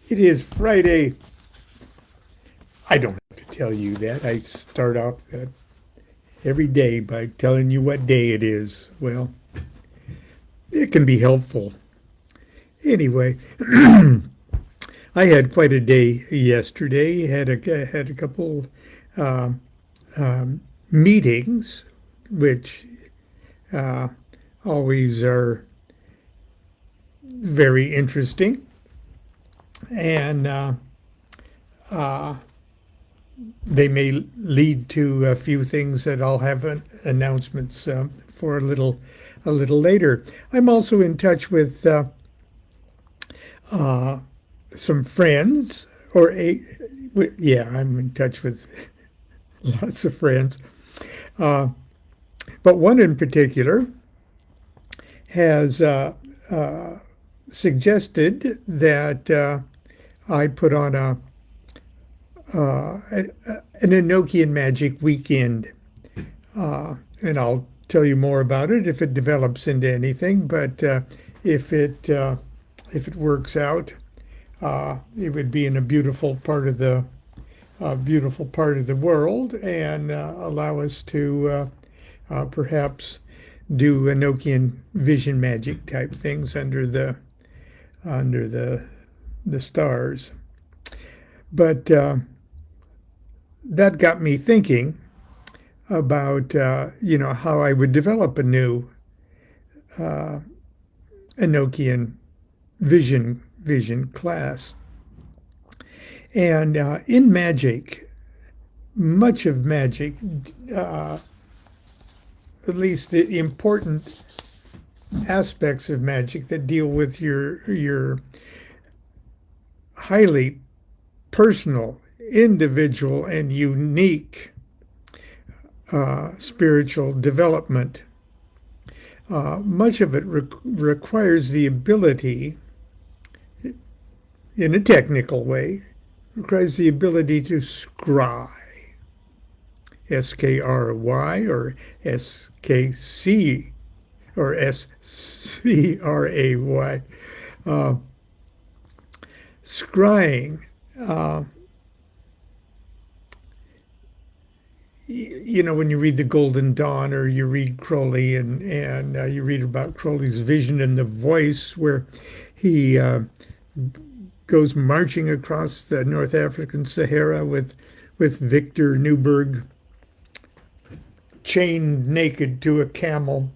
It is Friday. I don't have to tell you that. I start off every day by telling you what day it is. Well, it can be helpful. Anyway, I had quite a day yesterday. Had a couple uh, meetings, which uh, always are very interesting, and uh, they may lead to a few things that I'll have announcements for a little later. I'm also in touch with uh, some friends, yeah, I'm in touch with lots of friends, uh, but one in particular has suggested that I put on an Enochian magic weekend. And I'll tell you more about it if it develops into anything. But if it if it works out, it would be in a beautiful part of the world, and allow us to perhaps do Enochian vision magic type things under the stars. But that got me thinking about how I would develop a new uh, Enochian vision class. And in magic, much of magic, at least the important aspects of magic that deal with your highly personal, individual, and unique spiritual development. Much of it requires the ability, in a technical way, requires the ability to scry, S-K-R-Y or S-K-C or S-C-R-A-Y. Scrying, when you read The Golden Dawn or you read Crowley and you read about Crowley's vision and the voice where he goes marching across the North African Sahara with Victor Newberg chained naked to a camel.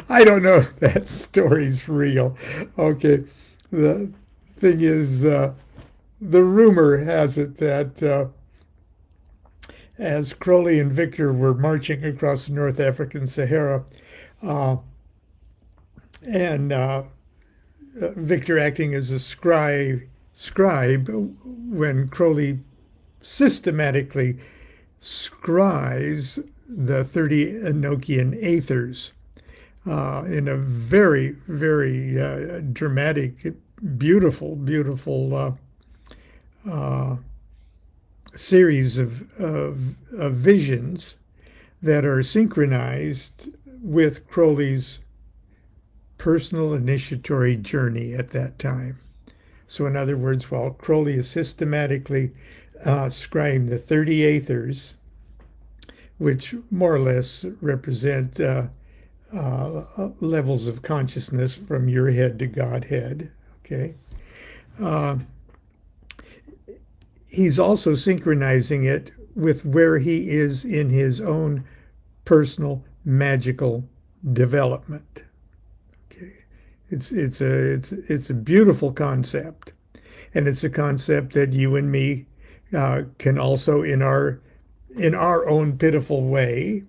I don't know if that story's real. Okay. The thing is, the rumor has it that as Crowley and Victor were marching across the North African Sahara, and Victor acting as a scribe when Crowley systematically scries the 30 Enochian aethers in a very, very dramatic, beautiful series of visions that are synchronized with Crowley's personal initiatory journey at that time. So in other words, while Crowley is systematically scrying the 30 aethers, which more or less represent levels of consciousness from your head to Godhead, okay? He's also synchronizing it with where he is in his own personal magical development. Okay, it's a beautiful concept, and it's a concept that you and me can also, in our own pitiful way,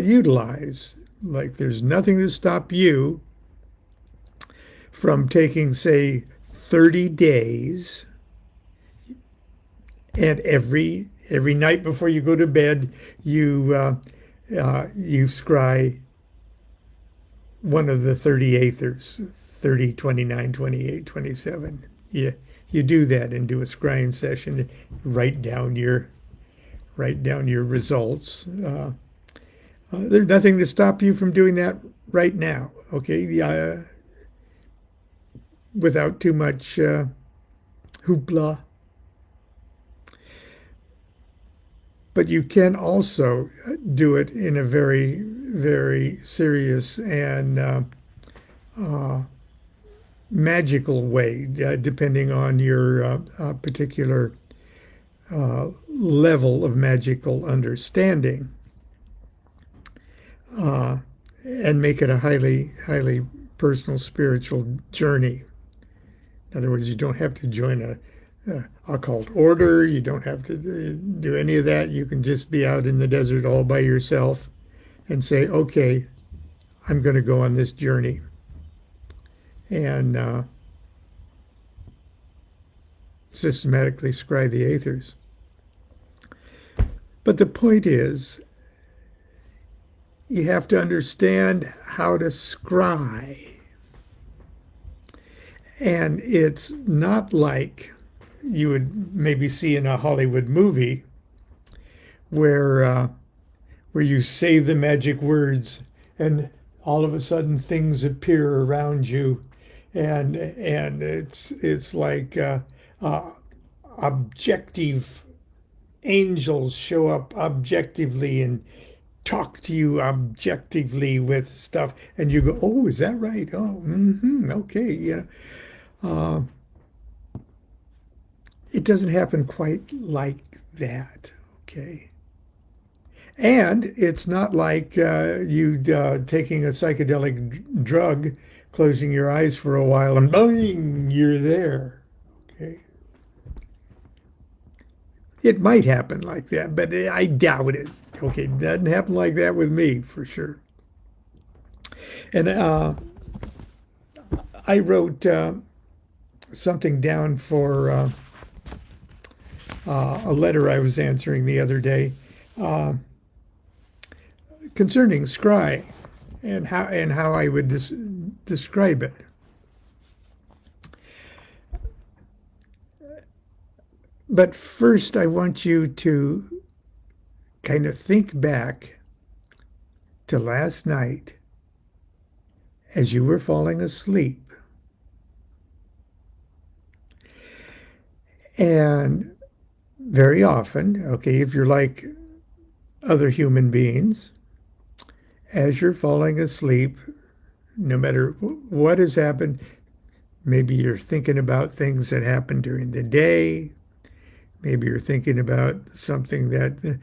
utilize. Like, there's nothing to stop you from taking, say, 30 days, and every night before you go to bed, you scry one of the 30 aethers, 30, 29, 28, 27. You do that and do a scrying session. Write down your results. There's nothing to stop you from doing that right now. Okay, without too much hoopla. But you can also do it in a very, very serious and uh, magical way, depending on your particular level of magical understanding, uh, and make it a highly, highly personal spiritual journey. In other words, you don't have to join a occult order. You don't have to do any of that. You can just be out in the desert all by yourself and say, okay, I'm going to go on this journey. And systematically scry the aethers. But the point is, you have to understand how to scry. And it's not like you would maybe see in a Hollywood movie where you say the magic words and all of a sudden things appear around you, and it's like objective angels show up objectively and talk to you objectively with stuff, and you go, "Oh, is that right? Oh, okay, yeah." Uh, it doesn't happen quite like that, okay? And it's not like you taking a psychedelic drug, closing your eyes for a while, and boing, you're there, okay? It might happen like that, but I doubt it. Okay, it doesn't happen like that with me, for sure. And I wrote something down for a letter I was answering the other day concerning scry and how I would describe it. But first, I want you to kind of think back to last night as you were falling asleep. And very often, okay, if you're like other human beings, as you're falling asleep, no matter what has happened, maybe you're thinking about things that happened during the day. Maybe you're thinking about something that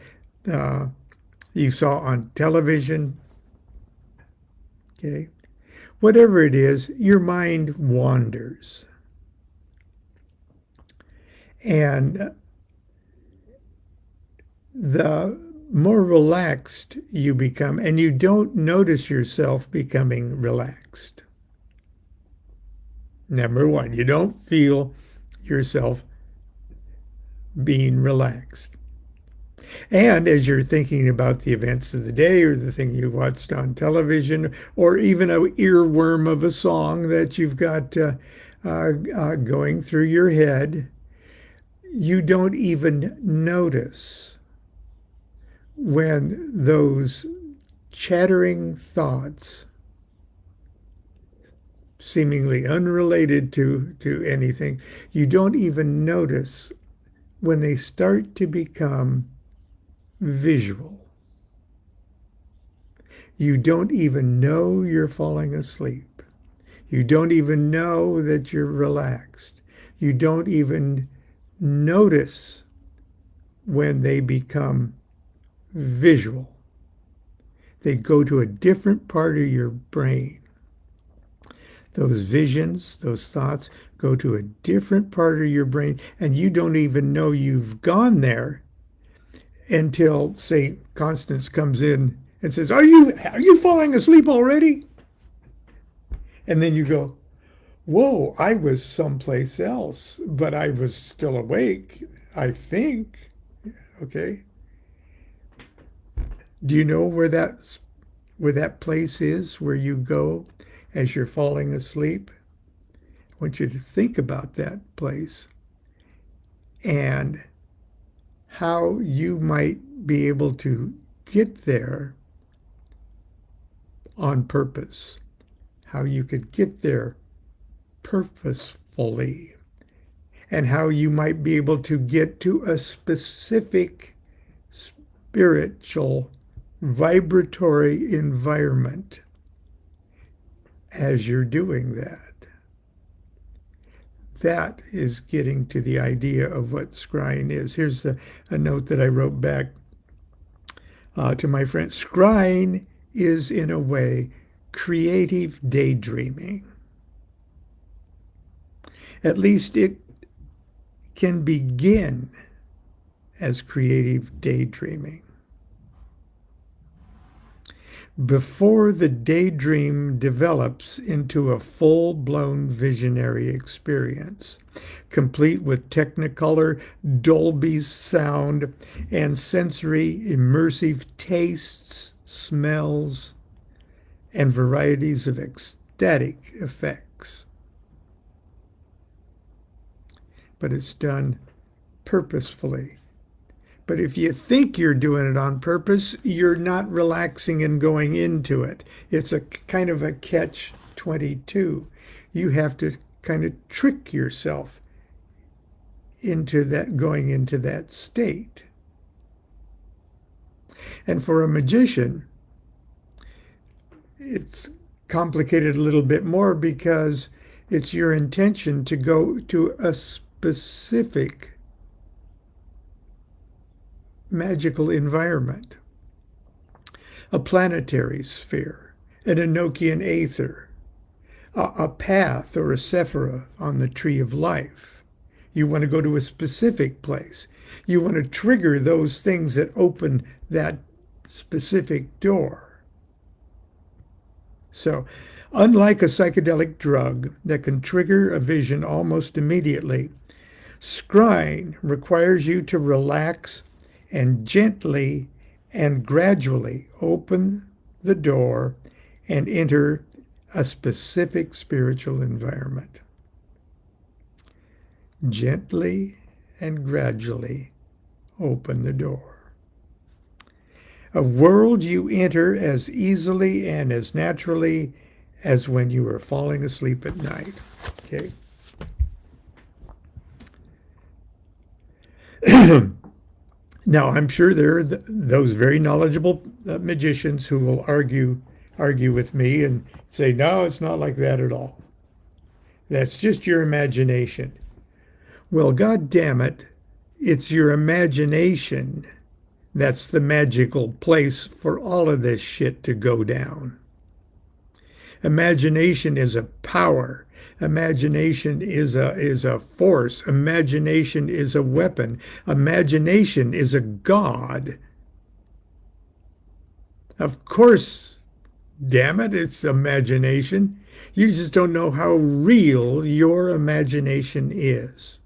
you saw on television. Okay. Whatever it is, your mind wanders. And the more relaxed you become, and you don't notice yourself becoming relaxed. Number one, you don't feel yourself being relaxed. And as you're thinking about the events of the day or the thing you watched on television, or even an earworm of a song that you've got going through your head, you don't even notice when those chattering thoughts, seemingly unrelated to anything, you don't even notice when they start to become visual. You don't even know you're falling asleep. You don't even know that you're relaxed. You don't even notice when they become visual. They go to a different part of your brain. Those visions, those thoughts go to a different part of your brain, and you don't even know you've gone there until, say, Constance comes in and says, Are you falling asleep already? And then you go, whoa, I was someplace else, but I was still awake, I think. Okay. Do you know where that place is where you go as you're falling asleep? I want you to think about that place and how you might be able to get there on purpose, how you could get there purposefully, and how you might be able to get to a specific spiritual vibratory environment as you're doing that. That is getting to the idea of what scrying is. Here's a note that I wrote back to my friend. Scrying is, in a way, creative daydreaming. At least it can begin as creative daydreaming. Before the daydream develops into a full-blown visionary experience, complete with Technicolor, Dolby sound, and sensory immersive tastes, smells, and varieties of ecstatic effects. But it's done purposefully. But if you think you're doing it on purpose, you're not relaxing and going into it. It's a kind of a catch-22. You have to kind of trick yourself into that, going into that state. And for a magician, it's complicated a little bit more because it's your intention to go to a specific magical environment, a planetary sphere, an Enochian aether, a path or a sephira on the tree of life. You want to go to a specific place. You want to trigger those things that open that specific door. So, unlike a psychedelic drug that can trigger a vision almost immediately, scrying requires you to relax and gently and gradually open the door and enter a specific spiritual environment. Gently and gradually open the door. A world you enter as easily and as naturally as when you are falling asleep at night. Okay? Now, I'm sure there are those very knowledgeable magicians who will argue with me and say, no, it's not like that at all. That's just your imagination. Well, God damn it, it's your imagination that's the magical place for all of this shit to go down. Imagination is a power. Imagination is a force. Imagination is a weapon. Imagination is a god. Of course, damn it, it's imagination. You just don't know how real your imagination is.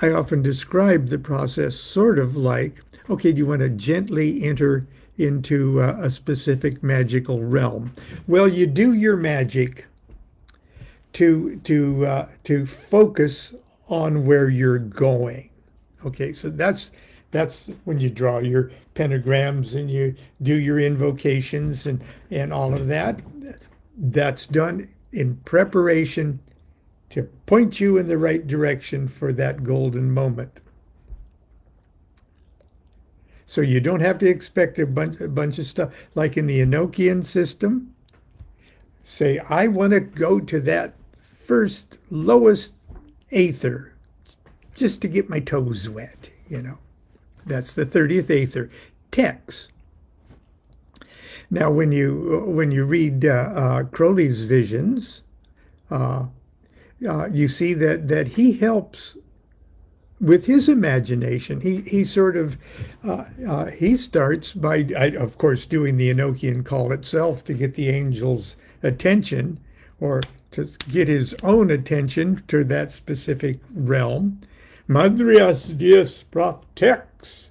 I often describe the process sort of like, okay, do you want to gently enter into a specific magical realm? Well, you do your magic to focus on where you're going. Okay, so that's when you draw your pentagrams and you do your invocations and all of that. That's done in preparation to point you in the right direction for that golden moment. So you don't have to expect a bunch of stuff. Like in the Enochian system, say, I want to go to that first lowest aether just to get my toes wet, you know. That's the 30th aether, Tex. Now, when you read Crowley's visions, you see that he helps with his imagination. He sort of he starts by, of course, doing the Enochian call itself to get the angel's attention, or to get his own attention to that specific realm. Madrias dies proftex,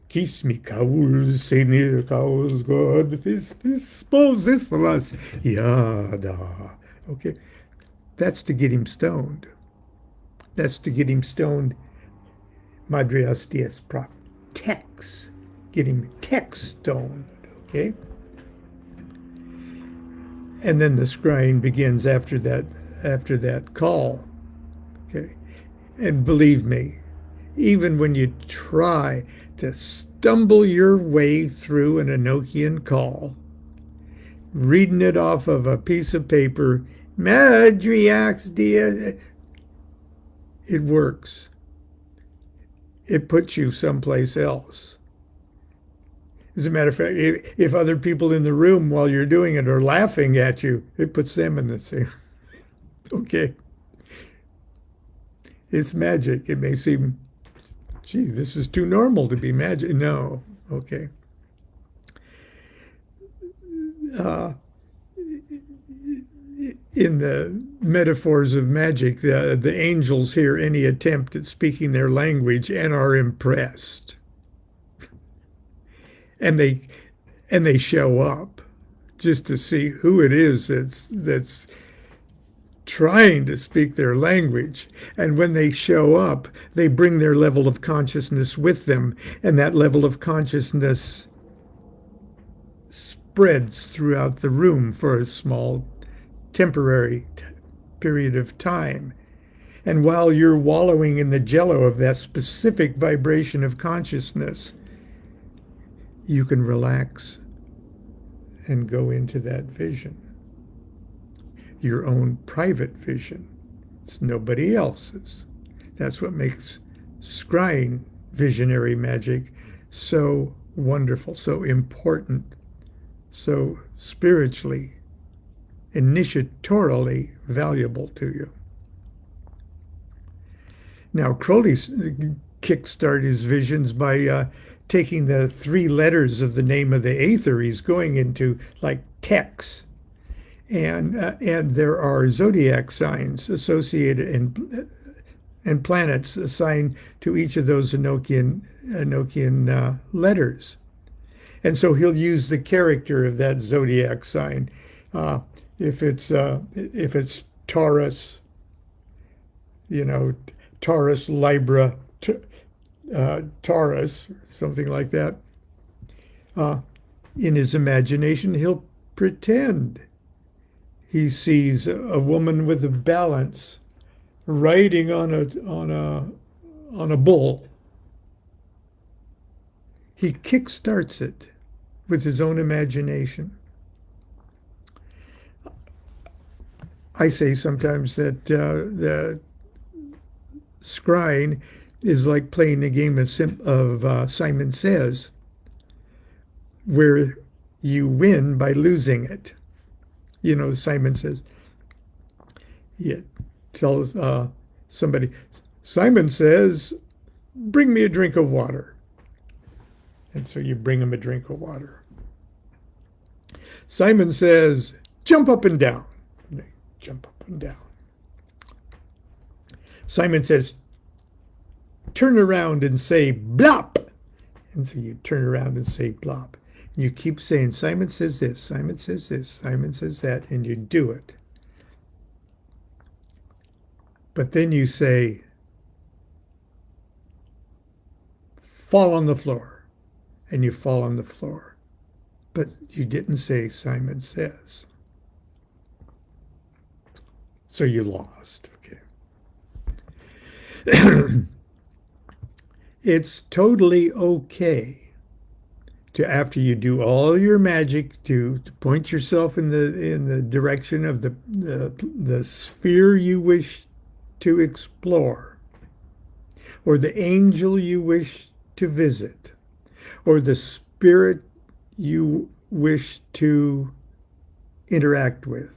quis mi caul senir caus god fisposislas yada. Okay, that's to get him stoned. That's to get him stoned. Madrias dies proftex, get him text stoned. Okay. and then the scrying begins after that call. Okay. And believe me, even when you try to stumble your way through an Enochian call, reading it off of a piece of paper, Madriax Dia, it works. It puts you someplace else. As a matter of fact, if other people in the room while you're doing it are laughing at you, it puts them in the same. Okay. It's magic. It may seem, gee, this is too normal to be magic. No. Okay. In the metaphors of magic, the angels hear any attempt at speaking their language and are impressed. And they show up just to see who it is that's trying to speak their language. And when they show up, they bring their level of consciousness with them, and that level of consciousness spreads throughout the room for a small temporary period of time. And while you're wallowing in the jello of that specific vibration of consciousness, you can relax and go into that vision. Your own private vision. It's nobody else's. That's what makes scrying visionary magic so wonderful, so important, so spiritually, initiatorily valuable to you. Now, Crowley kickstarted his visions by taking the 3 letters of the name of the aether he's going into, like Tex. And there are zodiac signs associated and planets assigned to each of those Enochian letters. And so he'll use the character of that zodiac sign. If it's Taurus, Taurus, Libra, Taurus, something like that. In his imagination, he'll pretend he sees a woman with a balance riding on a bull. He kickstarts it with his own imagination. I say sometimes that the scrying is like playing a game of Simon Says, where you win by losing it. Simon Says, tells somebody, Simon says, bring me a drink of water. And so you bring him a drink of water. Simon says, jump up and down. And they jump up and down. Simon says, turn around and say blop. And so you turn around and say blop. And you keep saying, Simon says this, Simon says this, Simon says that, and you do it. But then you say, fall on the floor. And you fall on the floor. But you didn't say Simon says. So you lost. Okay. It's totally okay to, after you do all your magic, to point yourself in the direction of the sphere you wish to explore, or the angel you wish to visit, or the spirit you wish to interact with.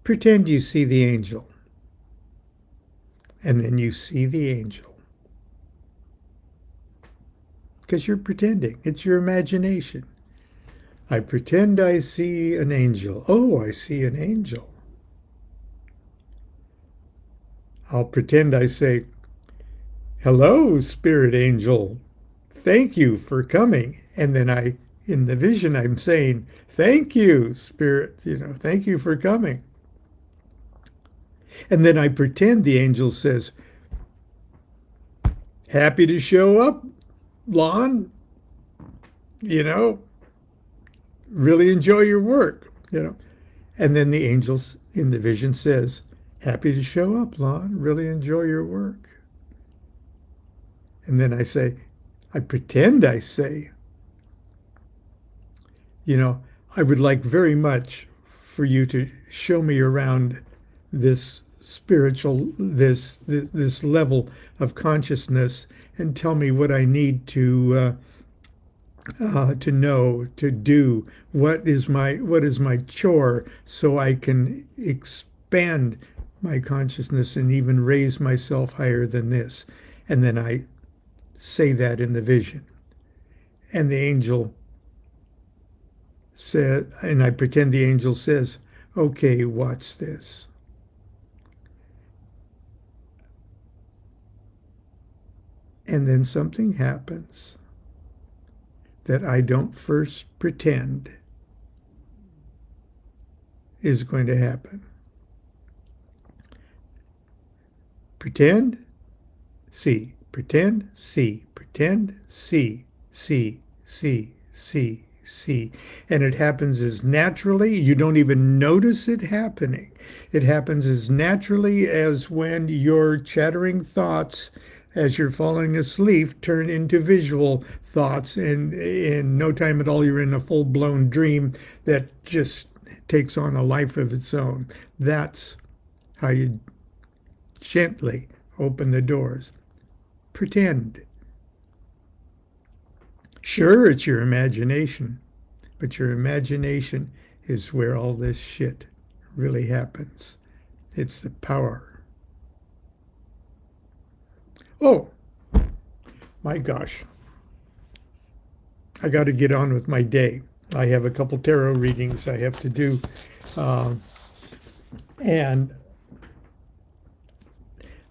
Pretend you see the angel, and then you see the angel. Because you're pretending. It's your imagination. I pretend I see an angel. Oh, I see an angel. I'll pretend I say, hello, spirit angel. Thank you for coming. And then in the vision, I'm saying, thank you, spirit, thank you for coming. And then I pretend the angel says, happy to show up, Lon. you know, really enjoy your work, you know. And then the angels in the vision says, happy to show up, Lon, really enjoy your work. And then I say, I pretend I say, you know, I would like very much for you to show me around this spiritual, this level of consciousness, and tell me what I need to know, to do. What is my chore, so I can expand my consciousness and even raise myself higher than this. And then I say that in the vision. And the angel said, and I pretend the angel says, okay, watch this. And then something happens that I don't first pretend is going to happen. Pretend, see, pretend, see, pretend, see, see, see, see, see. And it happens as naturally, you don't even notice it happening. It happens as naturally as when your chattering thoughts, as you're falling asleep, turn into visual thoughts, and in no time at all, you're in a full-blown dream that just takes on a life of its own. That's how you gently open the doors. Pretend. Sure, it's your imagination, but your imagination is where all this shit really happens. It's the power. Oh, my gosh. I got to get on with my day. I have a couple tarot readings I have to do. And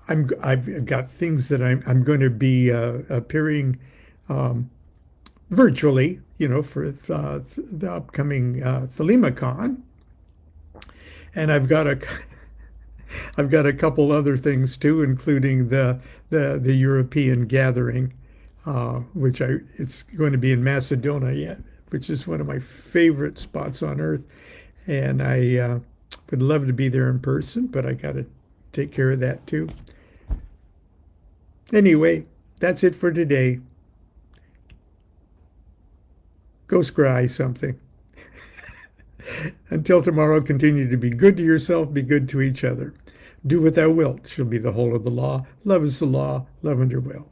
I've got things that I'm going to be appearing virtually, you know, for the upcoming ThelimaCon. And I've got a couple other things too, including the European gathering, which it's going to be in Macedonia, which is one of my favorite spots on earth. And I would love to be there in person, but I got to take care of that too. Anyway, that's it for today. Go scry something. Until tomorrow, continue to be good to yourself, be good to each other. Do what thou wilt shall be the whole of the law. Love is the law, love under will.